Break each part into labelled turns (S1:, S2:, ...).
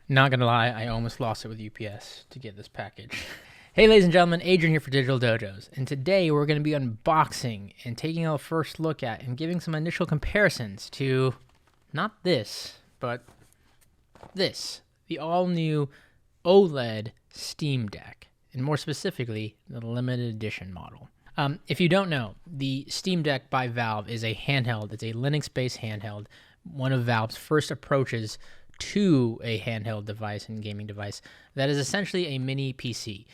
S1: Not gonna lie, I almost lost it with UPS to get this package. Hey ladies and gentlemen, Adrian here for Digital Dojos, and today we're going to be unboxing and taking a first look at and giving some initial comparisons to not this, but this, the all-new OLED Steamdeck, and more specifically, the limited edition model. If you don't know, the Steamdeck by Valve is a handheld. It's a Linux-based handheld, one of Valve's first approaches to a handheld device and gaming device that is essentially a mini PC.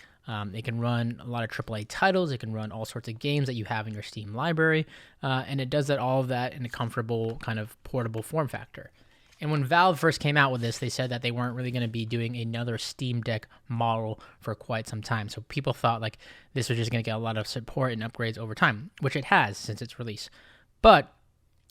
S1: It can run a lot of AAA titles. It can run all sorts of games that you have in your Steam library, and it does all of that in a comfortable kind of portable form factor. And when Valve first came out with this, they said that they weren't really going to be doing another Steamdeck model for quite some time. So people thought like this was just going to get a lot of support and upgrades over time, which it has since its release. But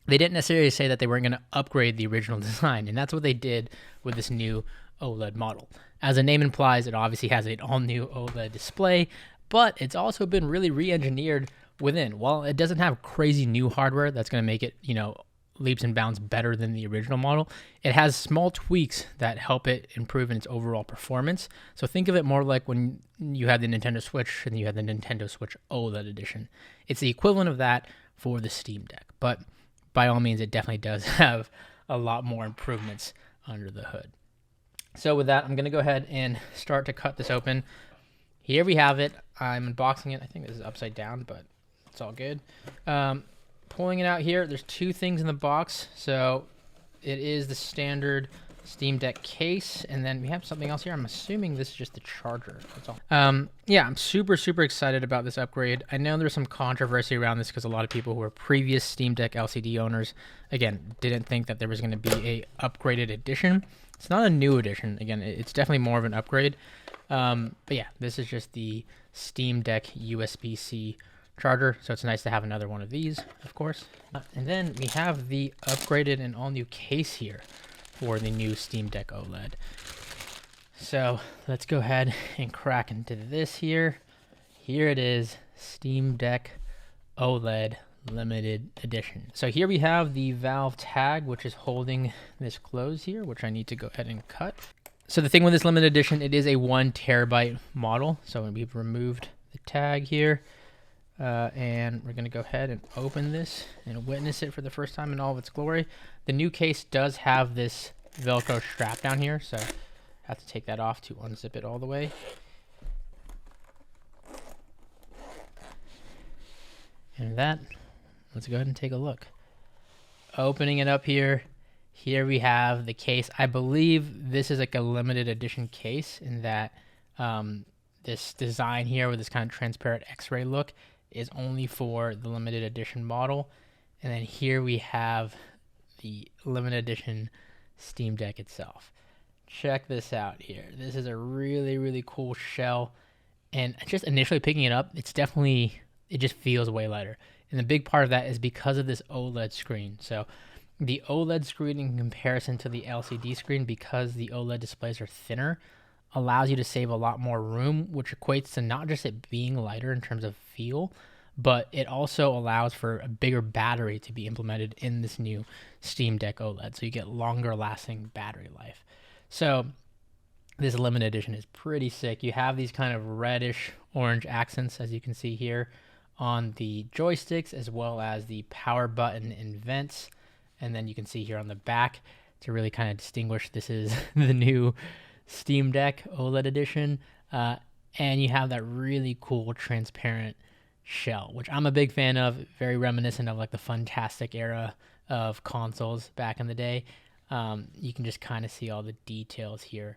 S1: they didn't necessarily say that they weren't going to upgrade the original design, and that's what they did with this new OLED model. As the name implies, it obviously has an all-new OLED display, but it's also been really re-engineered within. While it doesn't have crazy new hardware that's going to make it, leaps and bounds better than the original model, it has small tweaks that help it improve in its overall performance. So think of it more like when you had the Nintendo Switch and you had the Nintendo Switch OLED edition. It's the equivalent of that for the Steam Deck, but by all means, it definitely does have a lot more improvements under the hood. So with that, I'm going to go ahead and start to cut this open. Here we have it. I'm unboxing it. I think this is upside down, but it's all good. Pulling it out here, there's two things in the box. So it is the standard Steam Deck case, and then we have something else here. I'm assuming this is just the charger. That's all. Yeah, I'm super excited about this upgrade. I know there's some controversy around this because a lot of people who were previous Steam Deck LCD owners, again, didn't think that there was going to be a upgraded edition. It's not a new edition. Again, it's definitely more of an upgrade. But yeah, this is just the Steam Deck USB-C charger, so it's nice to have another one of these, of course. And then we have the upgraded and all-new case here for the new Steam Deck OLED. So let's go ahead and crack into this here. Here it is, Steam Deck OLED limited edition. So here we have the Valve tag, which is holding this closed here, which I need to go ahead and cut. So the thing with this limited edition, it is a 1 terabyte model. So we've removed the tag here. And we're going to go ahead and open this and witness it for the first time in all of its glory. The new case does have this Velcro strap down here, so I have to take that off to unzip it all the way. And that, let's go ahead and take a look. Opening it up here, here we have the case. I believe this is like a limited edition case in that this design here with this kind of transparent x-ray look is only for the limited edition model. And then here we have the limited edition Steam Deck itself. Check this out here. This is a really cool shell. And just initially picking it up, it just feels way lighter. And the big part of that is because of this OLED screen. So the OLED screen in comparison to the LCD screen, because the OLED displays are thinner, allows you to save a lot more room, which equates to not just it being lighter in terms of feel, but it also allows for a bigger battery to be implemented in this new Steam Deck OLED, so you get longer lasting battery life. So this limited edition is pretty sick. You have these kind of reddish orange accents, as you can see here, on the joysticks, as well as the power button and vents. And then you can see here on the back to really kind of distinguish this is the new Steam Deck OLED edition, and you have that really cool transparent shell, which I'm a big fan of, very reminiscent of like the Fantastic era of consoles back in the day. You can just kind of see all the details here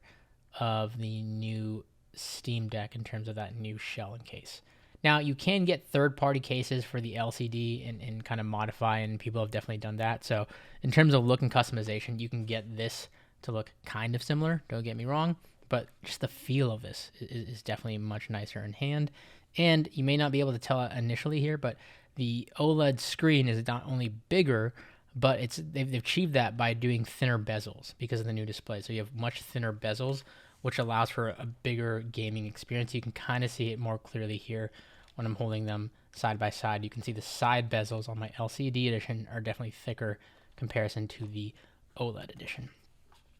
S1: of the new Steam Deck in terms of that new shell and case. Now, you can get third-party cases for the LCD and kind of modify, and people have definitely done that. So in terms of look and customization, you can get this to look kind of similar, don't get me wrong, but just the feel of this is definitely much nicer in hand. And you may not be able to tell initially here, but the OLED screen is not only bigger, but they've achieved that by doing thinner bezels because of the new display. So you have much thinner bezels, which allows for a bigger gaming experience. You can kind of see it more clearly here when I'm holding them side by side. You can see the side bezels on my LCD edition are definitely thicker comparison to the OLED edition.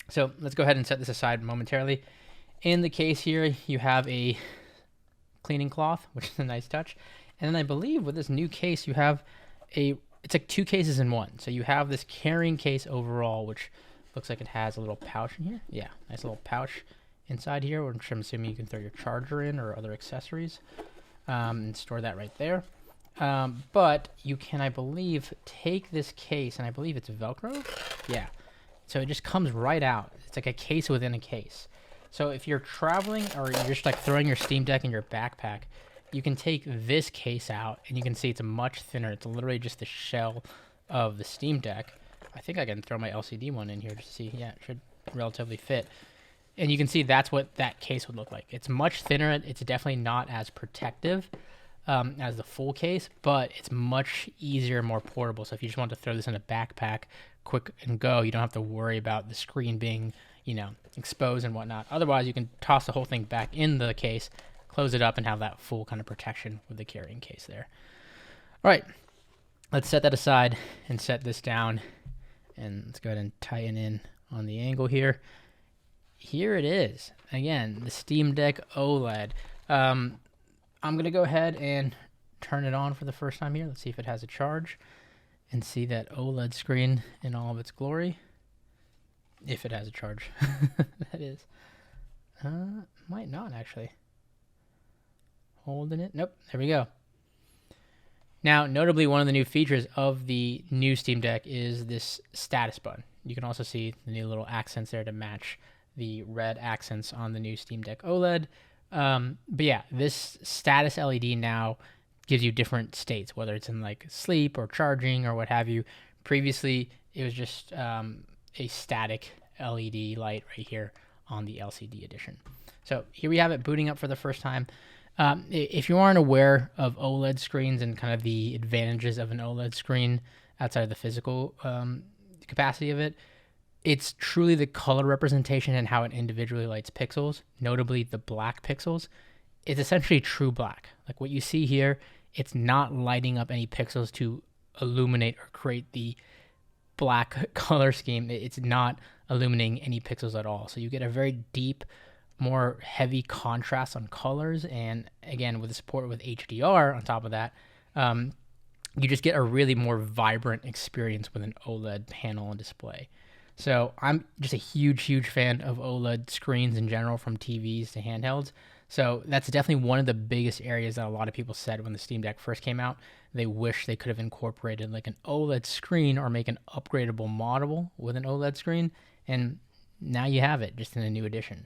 S1: So let's go ahead and set this aside momentarily. In the case here, you have a cleaning cloth, which is a nice touch. And then I believe with this new case, you have it's like 2 cases in one. So you have this carrying case overall, which looks like it has a little pouch in here. Yeah, nice little pouch inside here, which I'm assuming you can throw your charger in or other accessories, and store that right there. But you can, I believe, take this case, and I believe it's Velcro. Yeah. So it just comes right out. It's like a case within a case. So if you're traveling or you're just like throwing your Steam Deck in your backpack, you can take this case out and you can see it's much thinner. It's literally just the shell of the Steam Deck. I think I can throw my LCD one in here just to see. Yeah, it should relatively fit. And you can see that's what that case would look like. It's much thinner. It's definitely not as protective as the full case, but it's much easier and more portable. So if you just want to throw this in a backpack, quick and go, you don't have to worry about the screen being, exposed and whatnot. Otherwise, you can toss the whole thing back in the case, close it up, and have that full kind of protection with the carrying case there. All right, let's set that aside and set this down. And let's go ahead and tighten in on the angle here. Here it is. Again, the Steam Deck OLED. I'm going to go ahead and turn it on for the first time here. Let's see if it has a charge and see that OLED screen in all of its glory. If it has a charge, that is. Might not actually. Holding it. Nope. There we go. Now, notably, one of the new features of the new Steam Deck is this status button. You can also see the new little accents there to match the red accents on the new Steam Deck OLED. But yeah, this status LED now gives you different states, whether it's in like sleep or charging or what have you. Previously, it was just a static LED light right here on the LCD edition. So here we have it booting up for the first time. If you aren't aware of OLED screens and kind of the advantages of an OLED screen outside of the physical capacity of it, it's truly the color representation and how it individually lights pixels, notably the black pixels. It's essentially true black. Like what you see here, it's not lighting up any pixels to illuminate or create the black color scheme. It's not illuminating any pixels at all. So you get a very deep, more heavy contrast on colors. And again, with the support with HDR on top of that, you just get a really more vibrant experience with an OLED panel and display. So I'm just a huge fan of OLED screens in general, from TVs to handhelds. So that's definitely one of the biggest areas that a lot of people said when the Steam Deck first came out. They wish they could have incorporated like an OLED screen or make an upgradable model with an OLED screen. And now you have it just in a new edition.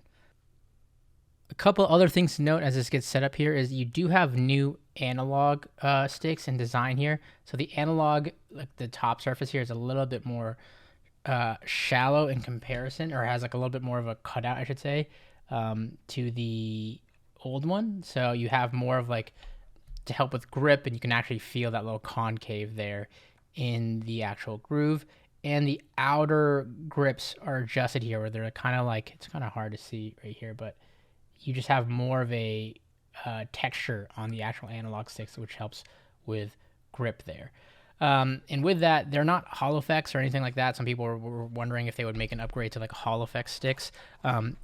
S1: A couple other things to note as this gets set up here is you do have new analog sticks in design here. So the analog, like the top surface here, is a little bit more shallow in comparison, or has like a little bit more of a cutout, I should say, to the old one. So you have more of like to help with grip, and you can actually feel that little concave there in the actual groove. And the outer grips are adjusted here, where they're kind of like, it's kind of hard to see right here, but you just have more of a texture on the actual analog sticks, which helps with grip there. And with that, they're not HoloFX or anything like that. Some people were wondering if they would make an upgrade to like HoloFX sticks.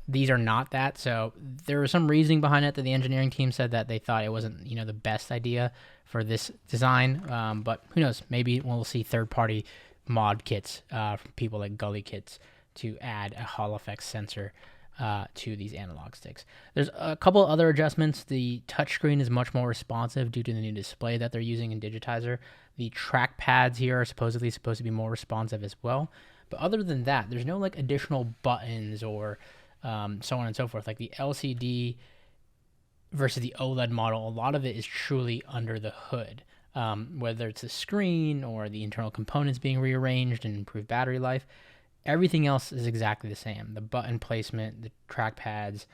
S1: These are not that. So there was some reasoning behind it that the engineering team said that they thought it wasn't, the best idea for this design. But who knows? Maybe we'll see third-party mod kits from people like Gully Kits to add a HoloFX sensor to these analog sticks. There's a couple other adjustments. The touchscreen is much more responsive due to the new display that they're using in Digitizer. The track pads here are supposed to be more responsive as well. But other than that, there's no like additional buttons or so on and so forth. Like the LCD versus the OLED model, a lot of it is truly under the hood. Whether it's the screen or the internal components being rearranged and improved battery life, everything else is exactly the same. The button placement, the track pads,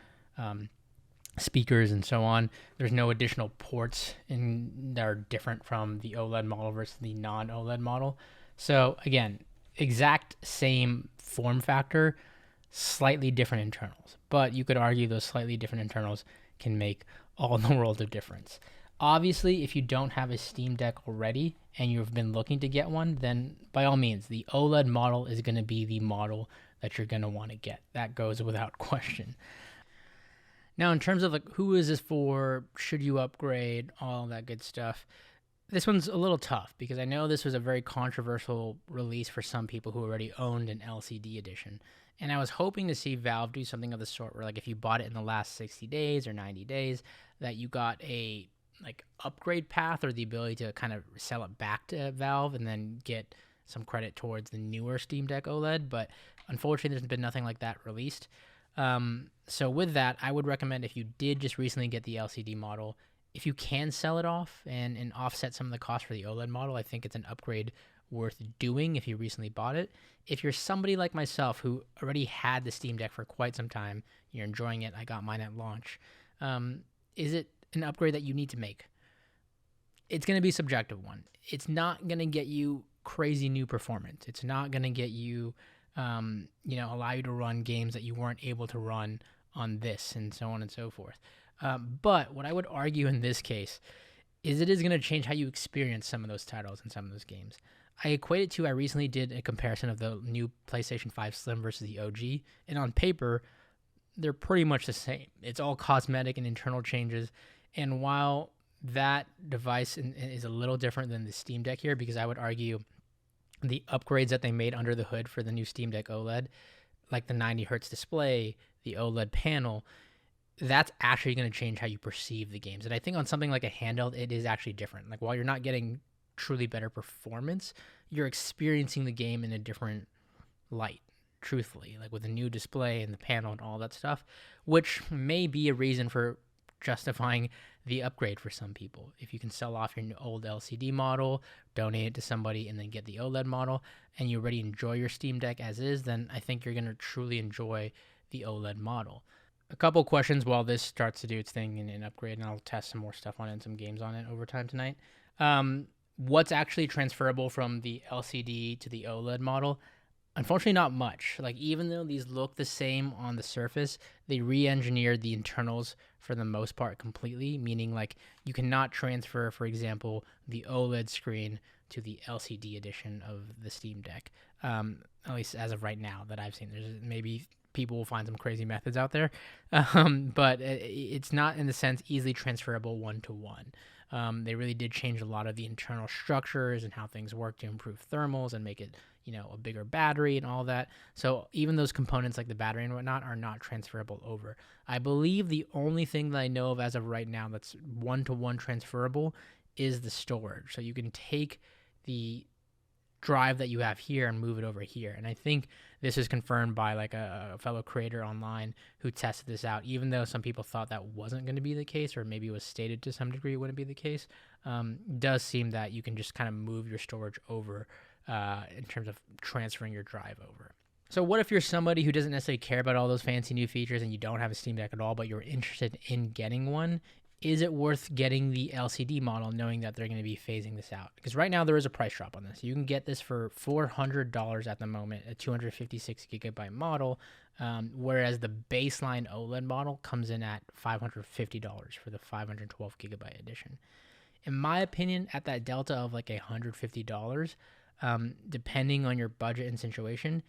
S1: speakers, and so on. There's no additional ports that are different from the OLED model versus the non-OLED model. So again, exact same form factor, slightly different internals. But you could argue those slightly different internals can make all the world of difference. Obviously, if you don't have a Steam Deck already and you've been looking to get one, then by all means, the OLED model is going to be the model that you're going to want to get. That goes without question. Now, in terms of like who is this for, should you upgrade, all that good stuff, this one's a little tough because I know this was a very controversial release for some people who already owned an LCD edition. And I was hoping to see Valve do something of the sort where, like, if you bought it in the last 60 days or 90 days, that you got a like upgrade path or the ability to kind of sell it back to Valve and then get some credit towards the newer Steam Deck OLED. But unfortunately, there's been nothing like that released. So with that, I would recommend, if you did just recently get the LCD model, if you can sell it off and offset some of the cost for the OLED model, I think it's an upgrade worth doing if you recently bought it. If you're somebody like myself who already had the Steam Deck for quite some time, you're enjoying it, I got mine at launch, is it an upgrade that you need to make? It's going to be a subjective one. It's not going to get you crazy new performance. It's not going to get you, allow you to run games that you weren't able to run on this, and so on and so forth. But what I would argue in this case is it is going to change how you experience some of those titles and some of those games. I equate it to, I recently did a comparison of the new PlayStation 5 Slim versus the OG, and on paper, they're pretty much the same. It's all cosmetic and internal changes, and while that device is a little different than the Steam Deck here, because I would argue the upgrades that they made under the hood for the new Steam Deck OLED, like the 90 hertz display, the OLED panel, that's actually going to change how you perceive the games. And I think on something like a handheld, it is actually different. Like, while you're not getting truly better performance, you're experiencing the game in a different light, truthfully, like with the new display and the panel and all that stuff, which may be a reason for justifying the upgrade for some people. If you can sell off your old LCD model, donate it to somebody, and then get the OLED model, and you already enjoy your Steam Deck as is, then I think you're going to truly enjoy the OLED model. A couple questions while this starts to do its thing and upgrade, and I'll test some more stuff on it and some games on it over time tonight. What's actually transferable from the LCD to the OLED model? Unfortunately, not much. Like, even though these look the same on the surface, they re-engineered the internals for the most part completely, meaning like you cannot transfer, for example, the OLED screen to the LCD edition of the Steam Deck, at least as of right now that I've seen. There's maybe people will find some crazy methods out there, but it's not, in the sense, easily transferable one-to-one. They really did change a lot of the internal structures and how things work to improve thermals and make it, a bigger battery and all that. So even those components like the battery and whatnot are not transferable over. I believe the only thing that I know of as of right now that's one-to-one transferable is the storage. So you can take the drive that you have here and move it over here. And I think this is confirmed by like a fellow creator online who tested this out, even though some people thought that wasn't going to be the case, or maybe it was stated to some degree it wouldn't be the case. Does seem that you can just kind of move your storage over in terms of transferring your drive over. So what if you're somebody who doesn't necessarily care about all those fancy new features and you don't have a Steam Deck at all, but you're interested in getting one? Is it worth getting the LCD model knowing that they're going to be phasing this out? Because right now there is a price drop on this. You can get this for $400 at the moment, a 256 gigabyte model, whereas the baseline OLED model comes in at $550 for the 512 gigabyte edition. In my opinion, at that delta of like $150, depending on your budget and situation,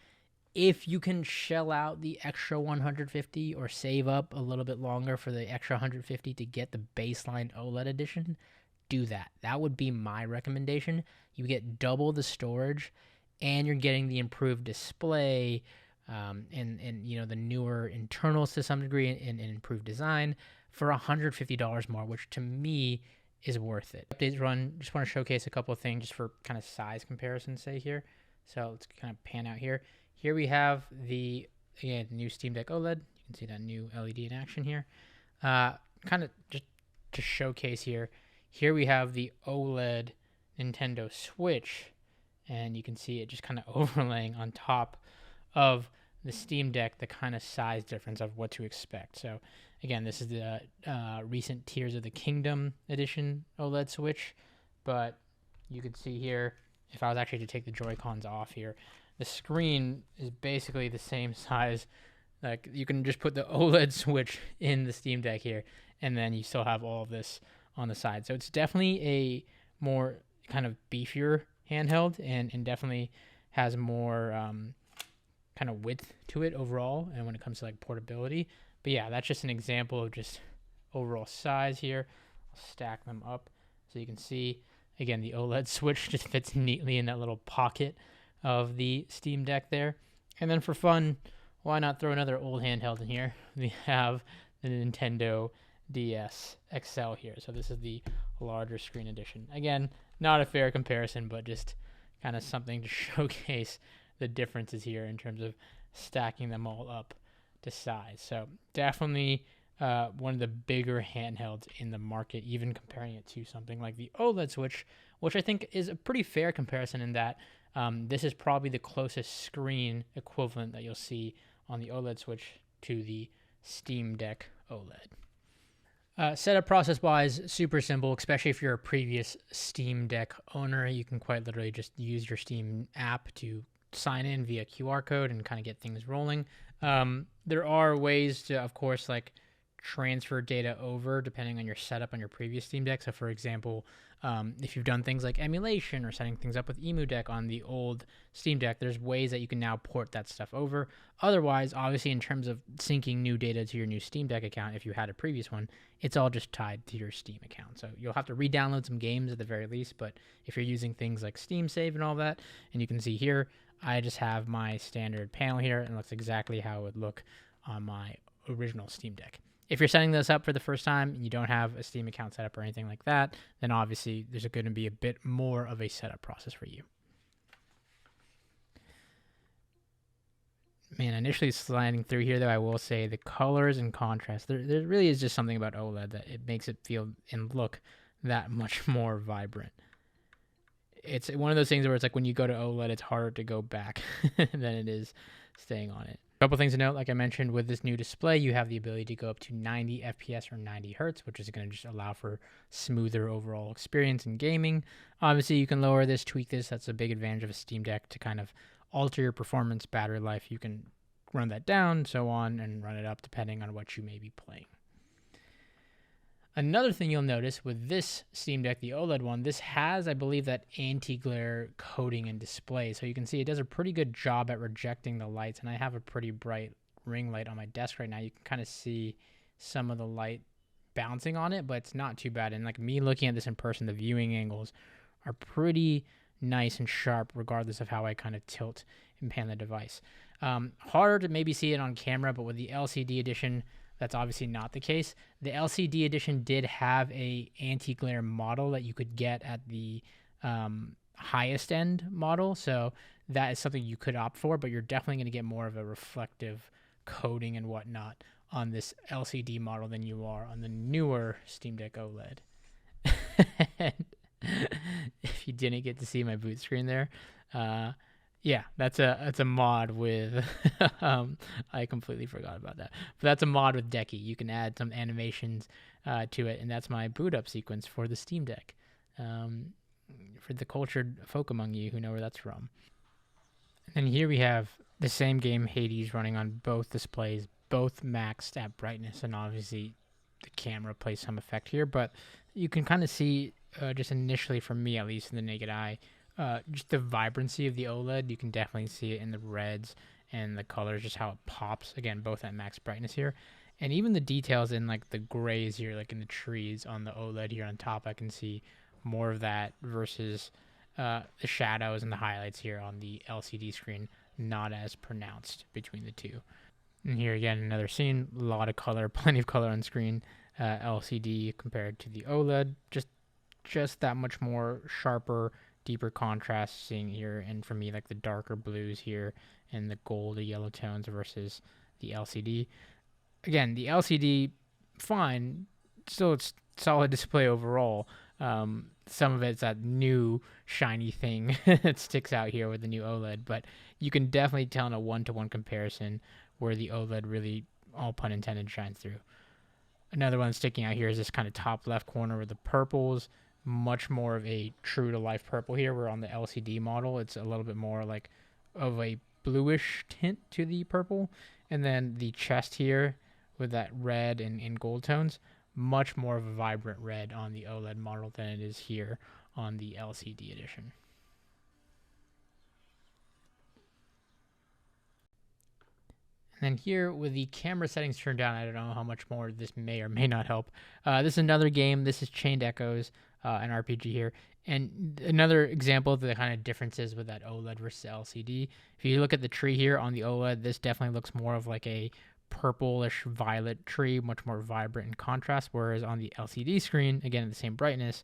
S1: if you can shell out the extra 150 or save up a little bit longer for the extra 150 to get the baseline OLED edition, do that. That would be my recommendation. You get double the storage, and you're getting the improved display, and the newer internals to some degree, and improved design for $150 more, which to me is worth it. Updates run. Just want to showcase a couple of things just for kind of size comparison, say here. So let's kind of pan out here. Here we have the new Steam Deck OLED. You can see that new LED in action here. Kind of just to showcase here. Here we have the OLED Nintendo Switch, and you can see it just kind of overlaying on top of the Steam Deck, the kind of size difference of what to expect. So again, this is the recent Tears of the Kingdom edition OLED Switch, but you can see here, if I was actually to take the Joy-Cons off here, the screen is basically the same size. Like, you can just put the OLED Switch in the Steam Deck here, and then you still have all of this on the side. So it's definitely a more kind of beefier handheld, and definitely has more kind of width to it overall, and when it comes to like portability. But yeah, that's just an example of just overall size here. I'll stack them up so you can see. Again, the OLED switch just fits neatly in that little pocket of the Steam Deck there. And then for fun, why not throw another old handheld in here? We have the Nintendo DS XL here. So this is the larger screen edition. Again, not a fair comparison, but just kind of something to showcase the differences here in terms of stacking them all up to size. So definitely one of the bigger handhelds in the market, even comparing it to something like the OLED Switch, which I think is a pretty fair comparison in that this is probably the closest screen equivalent that you'll see on the OLED Switch to the Steam Deck OLED. Setup process-wise, super simple, especially if you're a previous Steam Deck owner. You can quite literally just use your Steam app to sign in via QR code and kind of get things rolling. There are ways to, of course, like transfer data over depending on your setup on your previous Steam Deck. So for example, if you've done things like emulation or setting things up with EmuDeck on the old Steam Deck, there's ways that you can now port that stuff over. Otherwise, obviously, in terms of syncing new data to your new Steam Deck account, if you had a previous one, it's all just tied to your Steam account. So you'll have to re-download some games at the very least, but if you're using things like Steam Save and all that, and you can see here, I just have my standard panel here, and it looks exactly how it would look on my original Steam Deck. If you're setting this up for the first time and you don't have a Steam account set up or anything like that, then obviously there's going to be a bit more of a setup process for you. Man, initially sliding through here, though, I will say the colors and contrast, there really is just something about OLED that it makes it feel and look that much more vibrant. It's one of those things where it's like when you go to OLED, it's harder to go back than it is staying on it. A couple things to note, like I mentioned, with this new display, you have the ability to go up to 90 FPS or 90 Hertz, which is going to just allow for smoother overall experience in gaming. Obviously, you can lower this, tweak this. That's a big advantage of a Steam Deck to kind of alter your performance, battery life. You can run that down, so on, and run it up depending on what you may be playing. Another thing you'll notice with this Steam Deck, the OLED one, this has, I believe, that anti-glare coating and display. So you can see it does a pretty good job at rejecting the lights. And I have a pretty bright ring light on my desk right now. You can kind of see some of the light bouncing on it, but it's not too bad. And like me looking at this in person, the viewing angles are pretty nice and sharp regardless of how I kind of tilt and pan the device. Harder to maybe see it on camera, but with the LCD edition, that's obviously not the case. The LCD edition did have a anti-glare model that you could get at the highest end model. So that is something you could opt for, but you're definitely going to get more of a reflective coating and whatnot on this LCD model than you are on the newer Steam Deck OLED. If you didn't get to see my boot screen there, yeah, that's a mod with I completely forgot about that. But that's a mod with Decky. You can add some animations to it, and that's my boot up sequence for the Steam Deck. For the cultured folk among you who know where that's from. And here we have the same game, Hades, running on both displays, both maxed at brightness, and obviously the camera plays some effect here, but you can kind of see just initially, from me at least in the naked eye, just the vibrancy of the OLED. You can definitely see it in the reds and the colors, just how it pops, again, both at max brightness here. And even the details in like the grays here, like in the trees on the OLED here on top, I can see more of that versus the shadows and the highlights here on the LCD screen, not as pronounced between the two. And here again, another scene, a lot of color, plenty of color on screen, LCD compared to the OLED, just that much more sharper, deeper contrast seeing here, and for me, like the darker blues here and the gold or yellow tones versus the LCD. Again, the LCD, fine, still it's solid display overall. Some of it's that new shiny thing that sticks out here with the new OLED, but you can definitely tell in a one-to-one comparison where the OLED really, all pun intended, shines through. Another one sticking out here is this kind of top left corner with the purples, much more of a true to life purple here, where on the LCD model it's a little bit more like of a bluish tint to the purple. And then the chest here with that red and gold tones, much more of a vibrant red on the OLED model than it is here on the LCD edition. And then here with the camera settings turned down, I don't know how much more this may or may not help. This is another game. This is Chained Echoes, an RPG here. And another example of the kind of differences with that OLED versus LCD. If you look at the tree here on the OLED, this definitely looks more of like a purplish violet tree, much more vibrant in contrast, whereas on the LCD screen, again at the same brightness,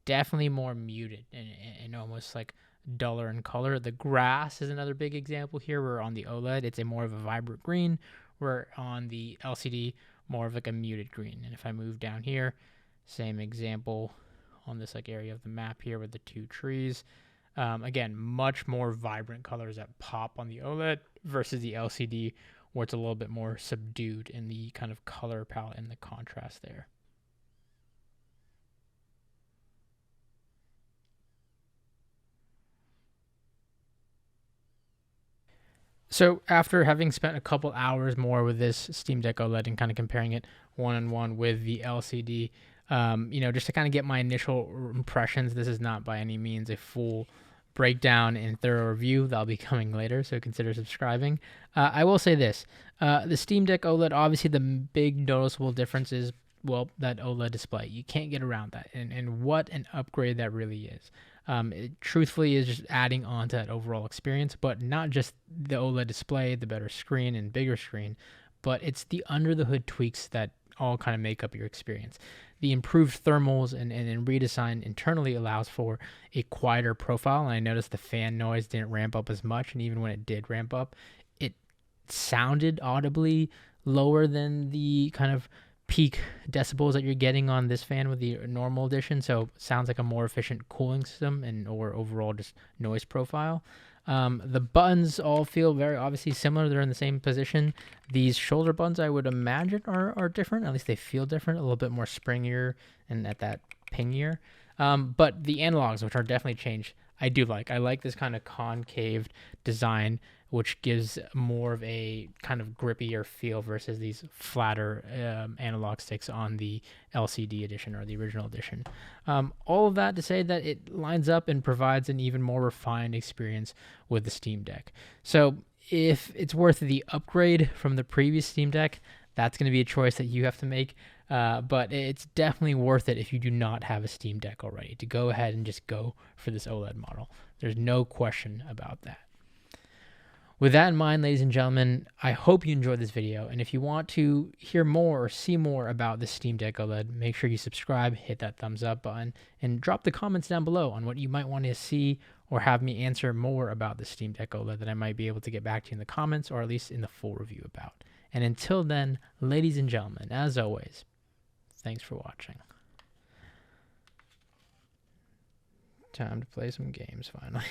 S1: definitely more muted and almost like duller in color. The grass is another big example here, where on the OLED it's a more of a vibrant green, where on the LCD more of like a muted green. And if I move down here, same example on this like area of the map here with the two trees. Again, much more vibrant colors that pop on the OLED versus the LCD, where it's a little bit more subdued in the kind of color palette and the contrast there. So after having spent a couple hours more with this Steamdeck OLED and kind of comparing it one-on-one with the LCD, just to kind of get my initial impressions, this is not by any means a full breakdown and thorough review. That'll be coming later, so consider subscribing. I will say this. The Steamdeck OLED, obviously the big noticeable difference is, well, that OLED display. You can't get around that, and what an upgrade that really is. It truthfully is just adding on to that overall experience, but not just the OLED display, the better screen and bigger screen, but it's the under the hood tweaks that all kind of make up your experience. The improved thermals and redesign internally allows for a quieter profile, and I noticed the fan noise didn't ramp up as much, and even when it did ramp up, it sounded audibly lower than the kind of peak decibels that you're getting on this fan with the normal edition, so sounds like a more efficient cooling system or overall just noise profile. The buttons all feel very obviously similar. They're in the same position. These shoulder buttons, I would imagine, are different. At least they feel different, a little bit more springier and at that pingier. But the analogs, which are definitely changed, I do like. I like this kind of concave design, which gives more of a kind of grippier feel versus these flatter analog sticks on the LCD edition or the original edition. All of that to say that it lines up and provides an even more refined experience with the Steam Deck. So if it's worth the upgrade from the previous Steam Deck, that's going to be a choice that you have to make. But it's definitely worth it if you do not have a Steam Deck already to go ahead and just go for this OLED model. There's no question about that. With that in mind, ladies and gentlemen, I hope you enjoyed this video. And if you want to hear more or see more about the Steam Deck OLED, make sure you subscribe, hit that thumbs up button, and drop the comments down below on what you might want to see or have me answer more about the Steam Deck OLED that I might be able to get back to you in the comments or at least in the full review about. And until then, ladies and gentlemen, as always, thanks for watching. Time to play some games finally.